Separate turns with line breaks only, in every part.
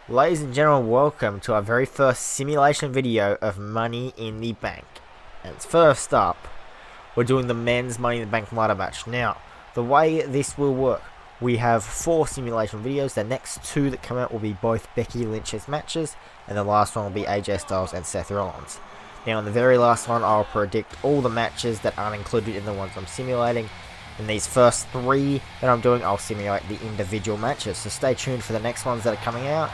Ladies and gentlemen, welcome to our very first simulation video of Money in the Bank. And first up, we're doing the men's Money in the Bank ladder match. Now, the way this will work, we have 4 simulation videos. The next 2 that come out will be both Becky Lynch's matches, and the last one will be AJ Styles and Seth Rollins. Now, in the very last one, I'll predict all the matches that aren't included in the ones I'm simulating. In these first 3 that I'm doing, I'll simulate the individual matches. So stay tuned for the next ones that are coming out.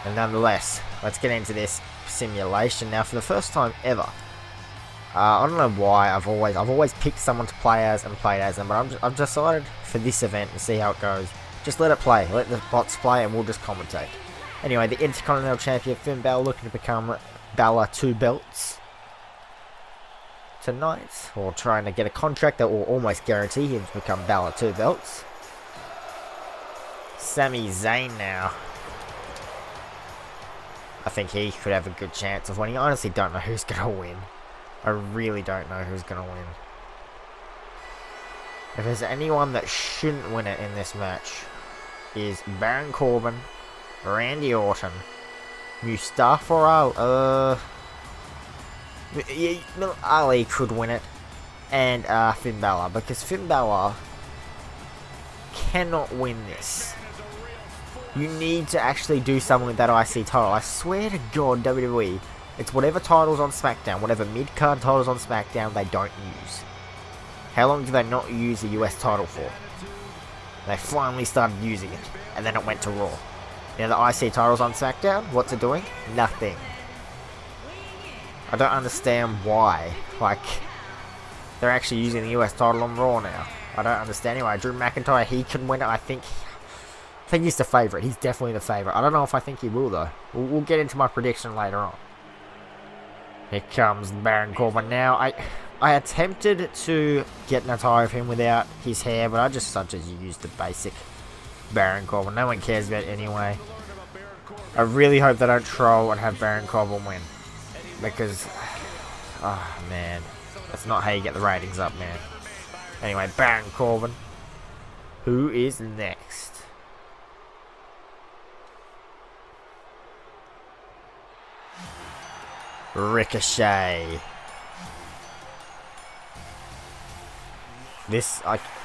And nonetheless, let's get into this simulation. Now, for the first time ever, I don't know why I've always picked someone to play as and played as them, but I've decided for this event and see how it goes. Just let it play, let the bots play, and we'll just commentate. Anyway, the Intercontinental Champion Finn Balor looking to become Balor 2 belts tonight, or trying to get a contract that will almost guarantee him to become Balor 2 belts. Sami Zayn now. I think he could have a good chance of winning. I honestly don't know who's going to win. I really don't know who's going to win. If there's anyone that shouldn't win it in this match, is Baron Corbin, Randy Orton, Mustafa Ali could win it, and Finn Balor, because Finn Balor cannot win this. You need to actually do something with that IC title. I swear to God, WWE, it's whatever titles on SmackDown, whatever mid-card titles on SmackDown they don't use. How long do they not use the US title for? They finally started using it, and then it went to Raw. Now the IC titles on SmackDown, what's it doing? Nothing. I don't understand why. Like, they're actually using the US title on Raw now. I don't understand. Anyway, Drew McIntyre, he can win it, I think he's the favourite. He's definitely the favourite. I don't know if I think he will, though. We'll get into my prediction later on. Here comes Baron Corbin now. I attempted to get an attire of him without his hair, but I just such as used the basic Baron Corbin. No one cares about it anyway. I really hope they don't troll and have Baron Corbin win. Because, oh man, that's not how you get the ratings up, man. Anyway, Baron Corbin. Who is next? Ricochet.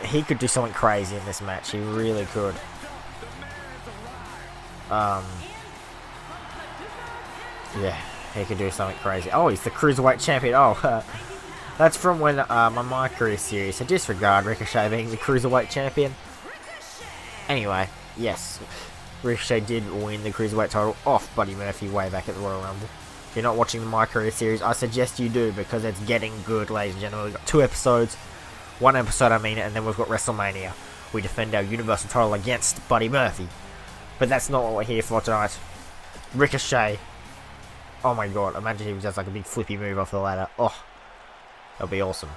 He could do something crazy in this match. He really could. Yeah, he could do something crazy. Oh, he's the Cruiserweight Champion. Oh, that's from when my career series. So disregard Ricochet being the Cruiserweight Champion. Anyway, yes, Ricochet did win the Cruiserweight title off Buddy Murphy way back at the Royal Rumble. If you're not watching the My Career series, I suggest you do, because it's getting good, ladies and gentlemen. We've got 2 episodes, 1 episode I mean, and then we've got WrestleMania. We defend our Universal title against Buddy Murphy. But that's not what we're here for tonight. Ricochet. Oh my god, imagine he was just like a big flippy move off the ladder. Oh, that'll be awesome.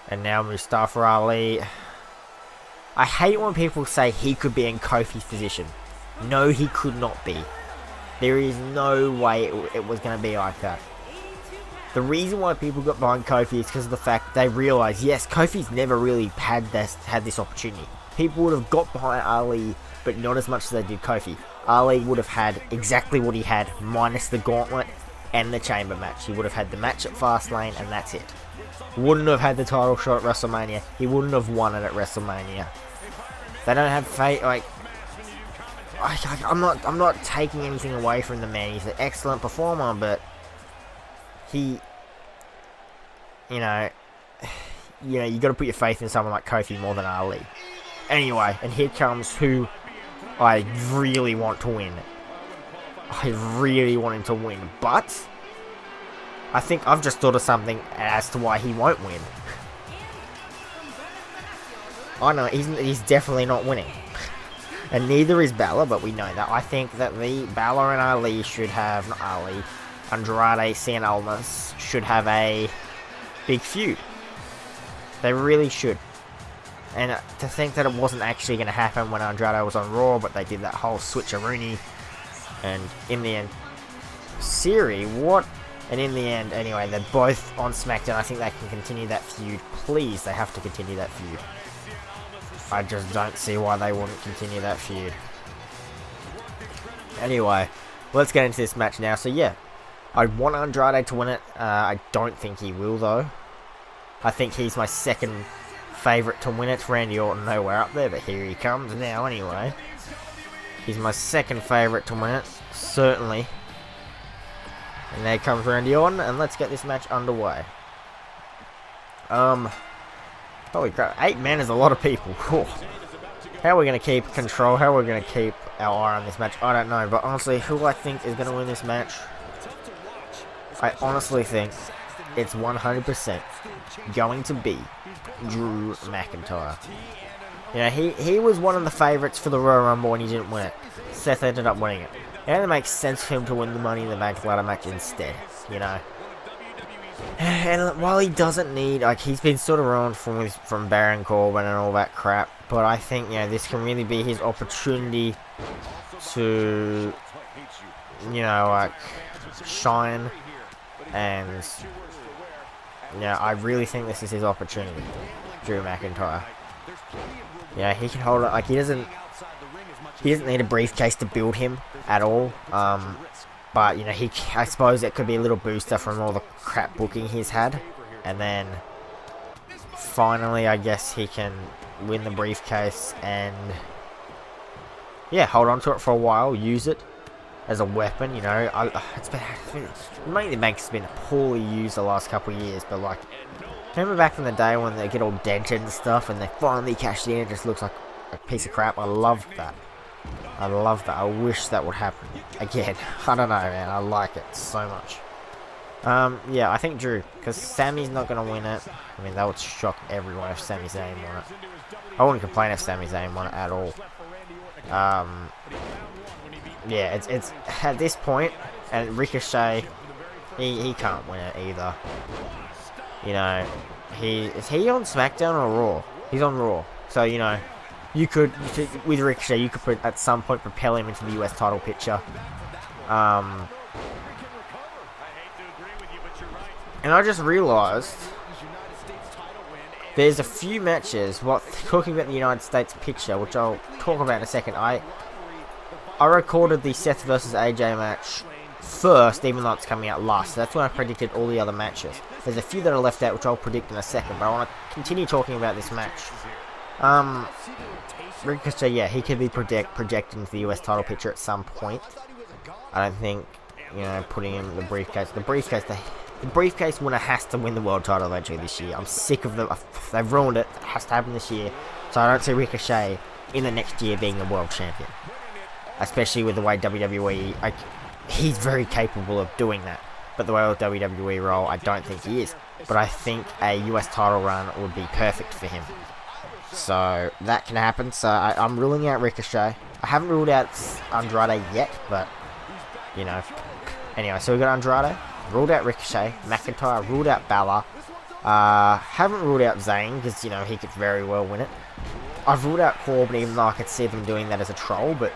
And now Mustafa Ali. I hate when people say he could be in Kofi's position. No, he could not be. There is no way it was going to be like that. The reason why people got behind Kofi is because of the fact they realised, yes, Kofi's never really had this opportunity. People would have got behind Ali, but not as much as they did Kofi. Ali would have had exactly what he had, minus the gauntlet and the chamber match. He would have had the match at Fastlane, and that's it. Wouldn't have had the title shot at WrestleMania. He wouldn't have won it at WrestleMania. They don't have faith, like... I'm not taking anything away from the man. He's an excellent performer, but you got to put your faith in someone like Kofi more than Ali. Anyway, and here comes who I really want to win. I really want him to win, but I think I've just thought of something as to why he won't win. I know he's definitely not winning. And neither is Balor, but we know that. I think that the Balor and Ali should have, not Ali, Andrade Cien Almas should have a big feud. They really should. And to think that it wasn't actually going to happen when Andrade was on Raw, but they did that whole switcheroonie. And in the end, Siri, what? And in the end, anyway, they're both on SmackDown. I think they can continue that feud. Please, they have to continue that feud. I just don't see why they wouldn't continue that feud. Anyway, let's get into this match now. So yeah, I want Andrade to win it. I don't think he will though. I think he's my second favourite to win it. Randy Orton nowhere up there, but here he comes now anyway. He's my second favourite to win it, certainly. And there comes Randy Orton, and let's get this match underway. Holy crap, 8 men is a lot of people. Whew. How are we going to keep control? How are we going to keep our eye on this match? I don't know, but honestly, who I think is going to win this match? I honestly think it's 100% going to be Drew McIntyre. You know, he was one of the favourites for the Royal Rumble and he didn't win it. Seth ended up winning it. It only makes sense for him to win the Money in the Bank ladder match instead, you know. And while he doesn't need, like, he's been sort of ruined from Baron Corbin and all that crap, but I think, you know, this can really be his opportunity to, you know, like, shine. And, you know, I really think this is his opportunity, Drew McIntyre. Yeah, he can hold it. Like, he doesn't need a briefcase to build him at all. But, you know, I suppose it could be a little booster from all the crap booking he's had. And then, finally, I guess he can win the briefcase and, yeah, hold on to it for a while, use it as a weapon, you know. Money in the Bank's been poorly used the last couple of years, but, like, remember back in the day when they get all dented and stuff and they finally cashed in, it just looks like a piece of crap. I love that. I love that. I wish that would happen again. I don't know, man. I like it so much. Yeah, I think Drew, because Sammy's not going to win it. I mean, that would shock everyone if Sami Zayn won it. I wouldn't complain if Sami Zayn won it at all. Yeah, it's at this point, and Ricochet, he can't win it either. You know, is he on SmackDown or Raw? He's on Raw. So, you know, with Ricochet, you could at some point propel him into the US title picture. And I just realised there's a few matches, talking about the United States picture, which I'll talk about in a second. I recorded the Seth versus AJ match first, even though it's coming out last. So that's when I predicted all the other matches. There's a few that are left out, which I'll predict in a second, but I want to continue talking about this match. Ricochet, yeah, he could be projected into the US title picture at some point. I don't think, you know, putting him in the briefcase. The briefcase winner has to win the world title eventually this year. I'm sick of them. They've ruined it. It has to happen this year. So I don't see Ricochet in the next year being the world champion. Especially with the way WWE, he's very capable of doing that. But the way with WWE role, I don't think he is. But I think a US title run would be perfect for him. So that can happen. So I'm ruling out Ricochet. I haven't ruled out Andrade yet, but, you know. Anyway, so we got Andrade. Ruled out Ricochet. McIntyre. Ruled out Balor. Haven't ruled out Zayn, because, you know, he could very well win it. I've ruled out Corbin, even though I could see them doing that as a troll, but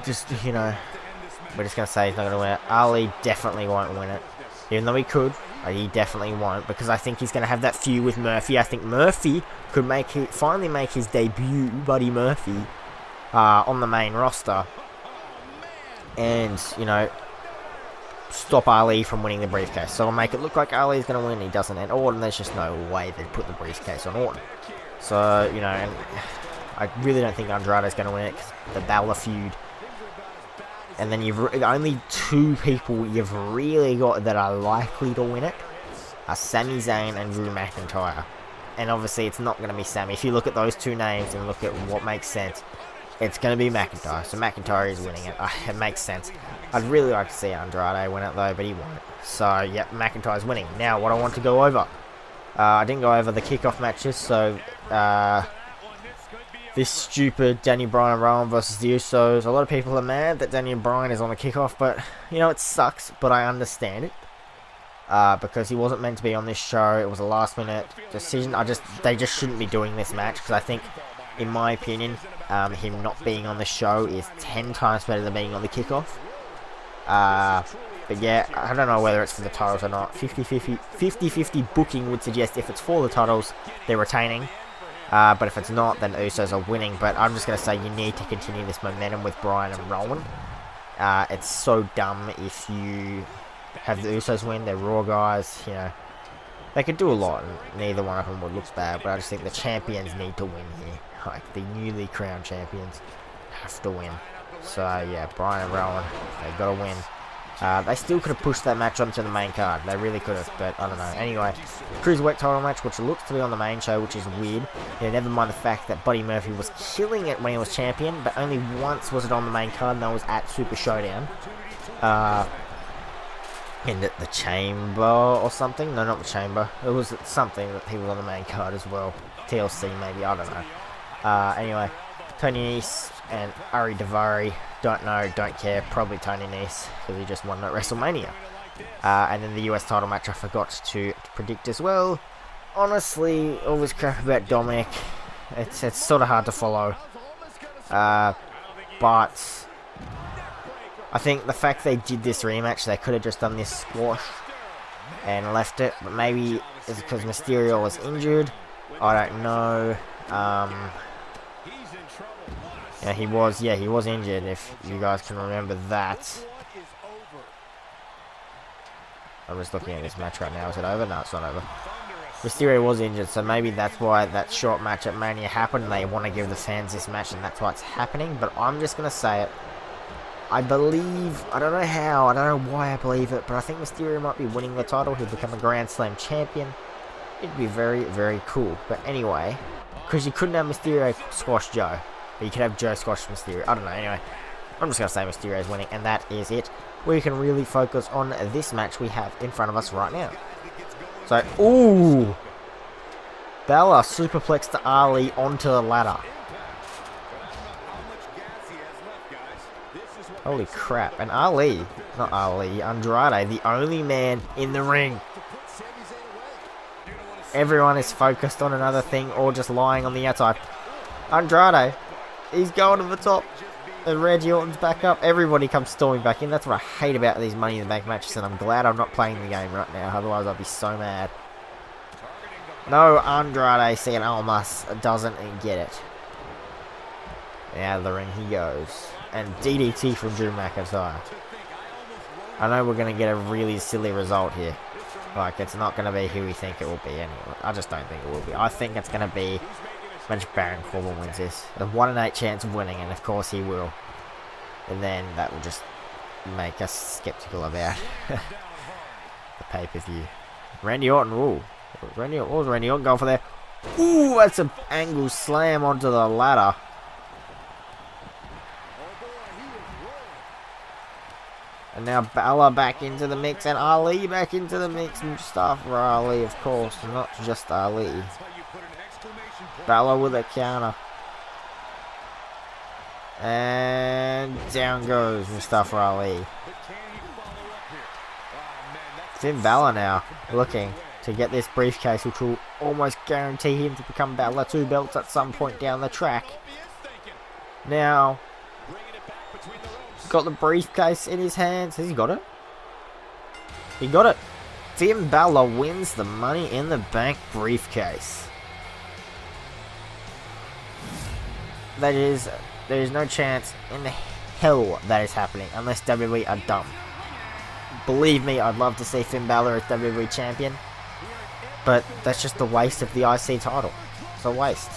just, you know, we're just going to say he's not going to win it. Ali definitely won't win it. Even though he could, he definitely won't, because I think he's going to have that feud with Murphy. I think Murphy could finally make his debut, Buddy Murphy, on the main roster. And, you know, stop Ali from winning the briefcase. So I'll make it look like Ali's going to win, he doesn't. And Orton, there's just no way they'd put the briefcase on Orton. So, you know, and I really don't think Andrade's going to win it, because the Balor feud. And then only 2 people you've really got that are likely to win it are Sami Zayn and Drew McIntyre. And obviously it's not going to be Sami. If you look at those 2 names and look at what makes sense, it's going to be McIntyre. So McIntyre is winning it. It makes sense. I'd really like to see Andrade win it though, but he won't. So, yep, McIntyre's winning. Now, what I want to go over. I didn't go over the kickoff matches, so this stupid Daniel Bryan and Rowan versus the Usos. A lot of people are mad that Daniel Bryan is on the kickoff, but, you know, it sucks, but I understand it. Because he wasn't meant to be on this show. It was a last-minute decision. They just shouldn't be doing this match, because I think, in my opinion, him not being on the show is 10 times better than being on the kickoff. But yeah, I don't know whether it's for the titles or not. 50-50 booking would suggest if it's for the titles, they're retaining. But if it's not, then Usos are winning. But I'm just going to say you need to continue this momentum with Bryan and Rowan. It's so dumb if you have the Usos win. They're Raw guys, you know. They could do a lot, and neither one of them would look bad. But I just think the champions need to win here. Like, the newly crowned champions have to win. So, yeah, Bryan and Rowan, they've got to win. They still could have pushed that match onto the main card. They really could have, but I don't know. Anyway, Cruiserweight title match, which looks to be on the main show, which is weird. Yeah, never mind the fact that Buddy Murphy was killing it when he was champion, but only once was it on the main card, and that was at Super Showdown. In the Chamber or something. No, not the Chamber. It was something that he was on the main card as well. TLC maybe, I don't know. Anyway, Tony Nese and Ari Daivari. Don't know, don't care. Probably Tony Nese, because he just won at WrestleMania. And then the US title match I forgot to predict as well. Honestly, all this crap about Dominic, it's sort of hard to follow. But I think the fact they did this rematch, they could have just done this squash and left it. But maybe it's because Mysterio was injured. I don't know. Yeah, he was injured, if you guys can remember that. I'm just looking at this match right now. Is it over? No, it's not over. Mysterio was injured, so maybe that's why that short match at Mania happened. They want to give the fans this match, and that's why it's happening. But I'm just going to say it. I believe, I don't know how, I don't know why I believe it, but I think Mysterio might be winning the title. He'll become a Grand Slam champion. It'd be very, very cool. But anyway, because you couldn't have Mysterio squash Joe. But you could have Joe squash Mysterio. I don't know. Anyway, I'm just going to say Mysterio's winning, and that is it. We can really focus on this match we have in front of us right now. So, ooh! Bella superplexed Ali onto the ladder. Holy crap. And Ali, not Ali, Andrade, the only man in the ring. Everyone is focused on another thing or just lying on the outside. Andrade, he's going to the top. And Randy Orton's back up. Everybody comes storming back in. That's what I hate about these Money in the Bank matches, and I'm glad I'm not playing the game right now. Otherwise, I'll be so mad. No, Andrade Cien Almas doesn't get it. Out of the ring he goes. And DDT from Drew McIntyre. I know we're going to get a really silly result here. Like, it's not going to be who we think it will be anyway. I just don't think it will be. I think it's going to be when Baron Corbin wins this. A 1 in 8 chance of winning, and of course he will. And then that will just make us skeptical about the pay-per-view. Randy Orton, ooh. What was Randy Orton going for there? Ooh, that's an angle slam onto the ladder. And now Balor back into the mix, and Ali back into the mix. Mustafa Ali, of course, not just Ali. Balor with a counter. And down goes Mustafa Ali. Finn Balor now looking to get this briefcase, which will almost guarantee him to become Balor 2 belts at some point down the track. Now, got the briefcase in his hands. Has he got it? He got it. Finn Balor wins the Money in the Bank briefcase. There is no chance in the hell that is happening unless WWE are dumb. Believe me, I'd love to see Finn Balor as WWE champion, but that's just a waste of the IC title. It's a waste.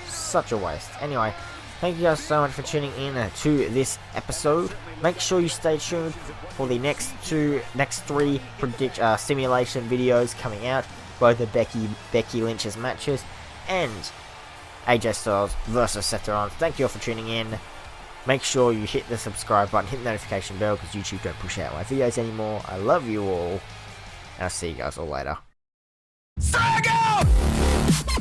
Such a waste. Anyway, thank you guys so much for tuning in to this episode. Make sure you stay tuned for the next 3 simulation videos coming out. Both of Becky Lynch's matches and AJ Styles versus Seth Rollins. Thank you all for tuning in. Make sure you hit the subscribe button, hit the notification bell, because YouTube don't push out my videos anymore. I love you all, and I'll see you guys all later. Struggle!